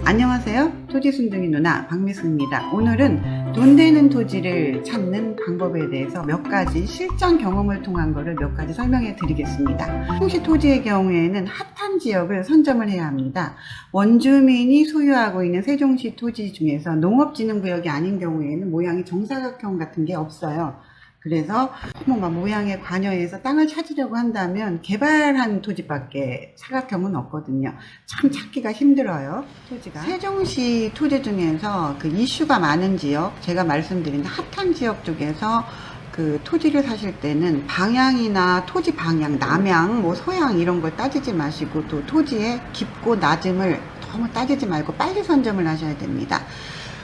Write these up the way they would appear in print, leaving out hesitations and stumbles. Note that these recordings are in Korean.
안녕하세요. 토지순둥이 누나 박미숙입니다. 오늘은 돈 되는 토지를 찾는 방법에 대해서 몇 가지 실전 경험을 통한 거를 몇 가지 설명해 드리겠습니다. 세종시 토지의 경우에는 핫한 지역을 선점을 해야 합니다. 원주민이 소유하고 있는 세종시 토지 중에서 농업진흥구역이 아닌 경우에는 모양이 정사각형 같은 게 없어요. 그래서 모양에 관여해서 땅을 찾으려고 한다면 개발한 토지밖에 사각형은 없거든요. 참 찾기가 힘들어요, 토지가. 세종시 토지 중에서 그 이슈가 많은 지역, 제가 말씀드린 핫한 지역 쪽에서 그 토지를 사실 때는 방향이나 토지 방향, 남향, 서양 이런 걸 따지지 마시고 또 토지의 깊고 낮음을 너무 따지지 말고 빨리 선점을 하셔야 됩니다.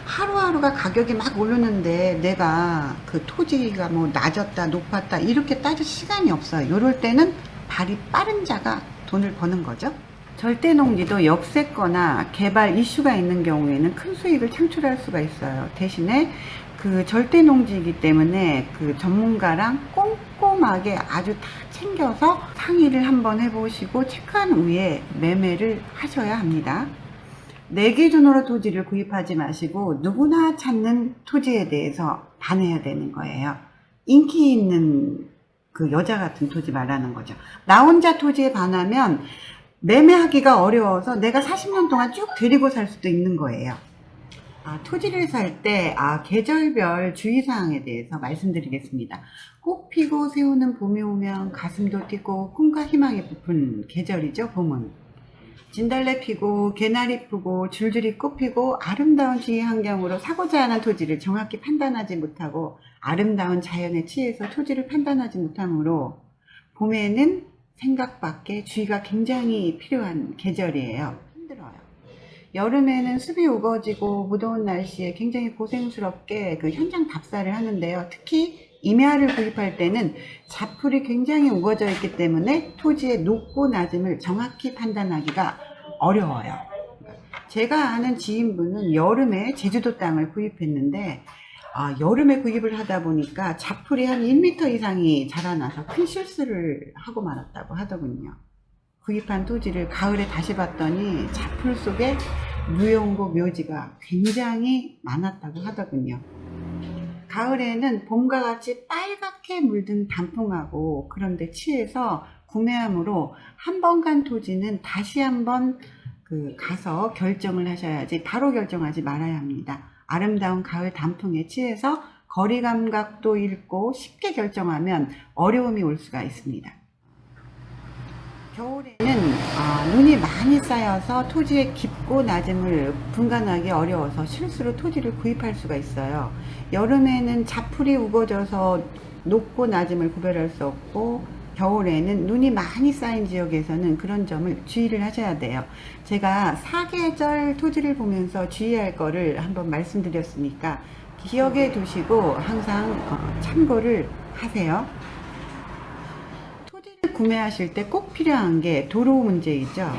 하루하루가 가격이 막 오르는데 내가 그 토지가 낮았다 높았다 이렇게 따질 시간이 없어요. 이럴 때는 발이 빠른 자가 돈을 버는 거죠. 절대농지도 역세권이나 개발 이슈가 있는 경우에는 큰 수익을 창출할 수가 있어요. 대신에 그 절대농지이기 때문에 그 전문가랑 꼼꼼하게 아주 다 챙겨서 상의를 한번 해보시고 체크한 후에 매매를 하셔야 합니다. 내 기준으로 토지를 구입하지 마시고 누구나 찾는 토지에 대해서 반해야 되는 거예요. 인기 있는 그 여자 같은 토지 말하는 거죠. 나 혼자 토지에 반하면 매매하기가 어려워서 내가 40년 동안 쭉 데리고 살 수도 있는 거예요. 토지를 살 때 계절별 주의사항에 대해서 말씀드리겠습니다. 꽃 피고 새우는 봄이 오면 가슴도 뛰고 꿈과 희망이 부푼 계절이죠, 봄은. 진달래 피고 개나리 피고 줄줄이 꽃 피고 아름다운 지의 환경으로 사고자 하는 토지를 정확히 판단하지 못하고 아름다운 자연에 취해서 토지를 판단하지 못하므로 봄에는 생각밖에 주의가 굉장히 필요한 계절이에요. 힘들어요. 여름에는 숲이 우거지고 무더운 날씨에 굉장히 고생스럽게 그 현장 답사를 하는데요. 특히 임야를 구입할 때는 자풀이 굉장히 우거져 있기 때문에 토지의 높고 낮음을 정확히 판단하기가 어려워요. 제가 아는 지인분은 여름에 제주도 땅을 구입했는데 여름에 구입을 하다 보니까 자풀이 한 1m 이상이 자라나서 큰 실수를 하고 말았다고 하더군요. 구입한 토지를 가을에 다시 봤더니 자풀 속에 무용고 묘지가 굉장히 많았다고 하더군요. 가을에는 봄과 같이 빨갛게 물든 단풍하고 그런데 취해서 구매함으로 한 번 간 토지는 다시 한번 가서 결정을 하셔야지 바로 결정하지 말아야 합니다. 아름다운 가을 단풍에 취해서 거리 감각도 잃고 쉽게 결정하면 어려움이 올 수가 있습니다. 겨울에는 눈이 많이 쌓여서 토지의 깊고 낮음을 분간하기 어려워서 실수로 토지를 구입할 수가 있어요. 여름에는 자풀이 우거져서 높고 낮음을 구별할 수 없고 겨울에는 눈이 많이 쌓인 지역에서는 그런 점을 주의를 하셔야 돼요. 제가 사계절 토지를 보면서 주의할 거를 한번 말씀드렸으니까 기억해 두시고 항상 참고를 하세요. 구매하실 때 꼭 필요한 게 도로 문제이죠.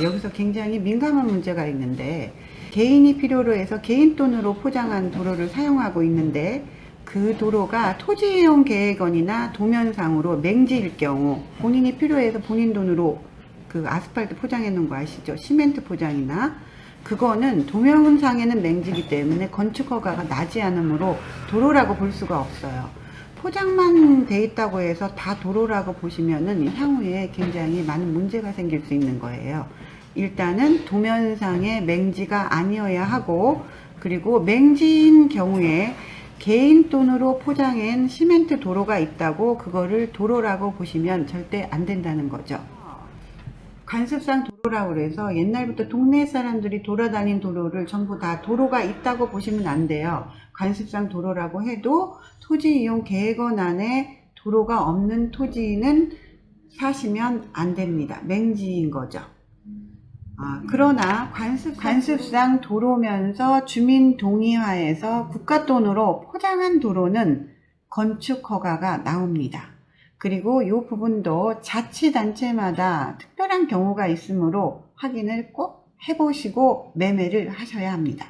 여기서 굉장히 민감한 문제가 있는데 개인이 필요로 해서 개인 돈으로 포장한 도로를 사용하고 있는데 그 도로가 토지이용 계획원이나 도면상으로 맹지일 경우 본인이 필요해서 본인 돈으로 그 아스팔트 포장해 놓은 거 아시죠? 시멘트 포장이나 그거는 도면상에는 맹지이기 때문에 건축 허가가 나지 않으므로 도로라고 볼 수가 없어요. 포장만 돼 있다고 해서 다 도로라고 보시면은 향후에 굉장히 많은 문제가 생길 수 있는 거예요. 일단은 도면상의 맹지가 아니어야 하고 그리고 맹지인 경우에 개인 돈으로 포장한 시멘트 도로가 있다고 그거를 도로라고 보시면 절대 안 된다는 거죠. 관습상 도로라고 해서 옛날부터 동네 사람들이 돌아다닌 도로를 전부 다 도로가 있다고 보시면 안 돼요. 관습상 도로라고 해도 토지 이용 계획원 안에 도로가 없는 토지는 사시면 안 됩니다. 맹지인 거죠. 그러나 관습상 도로면서 주민 동의하에서 국가 돈으로 포장한 도로는 건축 허가가 나옵니다. 그리고 이 부분도 자치단체마다 특별한 경우가 있으므로 확인을 꼭 해보시고 매매를 하셔야 합니다.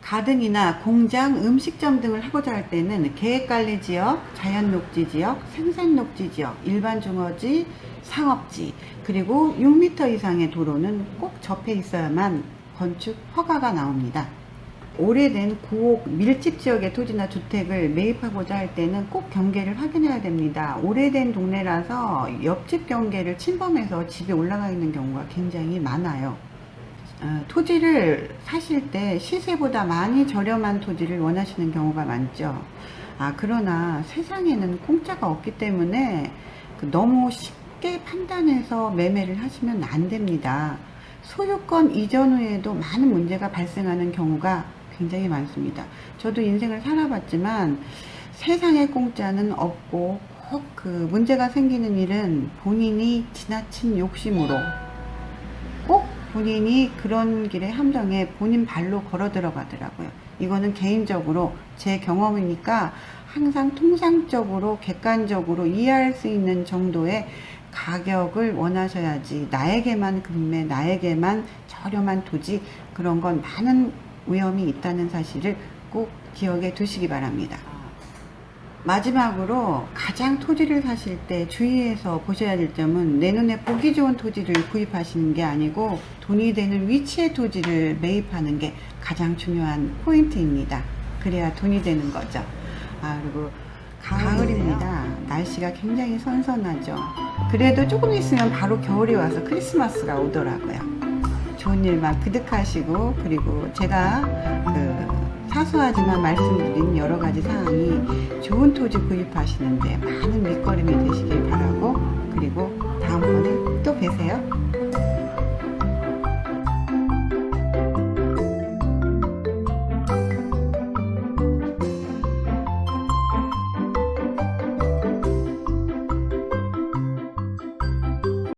가든이나 공장, 음식점 등을 하고자 할 때는 계획관리지역, 자연녹지지역, 생산녹지지역, 일반주거지, 상업지, 그리고 6m 이상의 도로는 꼭 접해 있어야만 건축 허가가 나옵니다. 오래된 고옥 밀집 지역의 토지나 주택을 매입하고자 할 때는 꼭 경계를 확인해야 됩니다. 오래된 동네라서 옆집 경계를 침범해서 집에 올라가 있는 경우가 굉장히 많아요. 토지를 사실 때 시세보다 많이 저렴한 토지를 원하시는 경우가 많죠. 그러나 세상에는 공짜가 없기 때문에 너무 쉽게 판단해서 매매를 하시면 안 됩니다. 소유권 이전 후에도 많은 문제가 발생하는 경우가 굉장히 많습니다. 저도 인생을 살아봤지만 세상에 공짜는 없고 꼭 그 문제가 생기는 일은 본인이 지나친 욕심으로 꼭 본인이 그런 길의 함정에 본인 발로 걸어 들어가더라고요. 이거는 개인적으로 제 경험이니까 항상 통상적으로 객관적으로 이해할 수 있는 정도의 가격을 원하셔야지, 나에게만 금매, 나에게만 저렴한 토지, 그런 건 많은 위험이 있다는 사실을 꼭 기억해 두시기 바랍니다. 마지막으로 가장 토지를 사실 때 주의해서 보셔야 될 점은 내 눈에 보기 좋은 토지를 구입하시는 게 아니고 돈이 되는 위치의 토지를 매입하는 게 가장 중요한 포인트입니다. 그래야 돈이 되는 거죠. 그리고 가을입니다. 날씨가 굉장히 선선하죠. 그래도 조금 있으면 바로 겨울이 와서 크리스마스가 오더라고요. 좋은 일만 그득하시고, 그리고 제가 사소하지만 말씀드린 여러 가지 사항이 좋은 토지 구입하시는데 많은 밑거름이 되시길 바라고, 그리고 다음번에 또 뵈세요.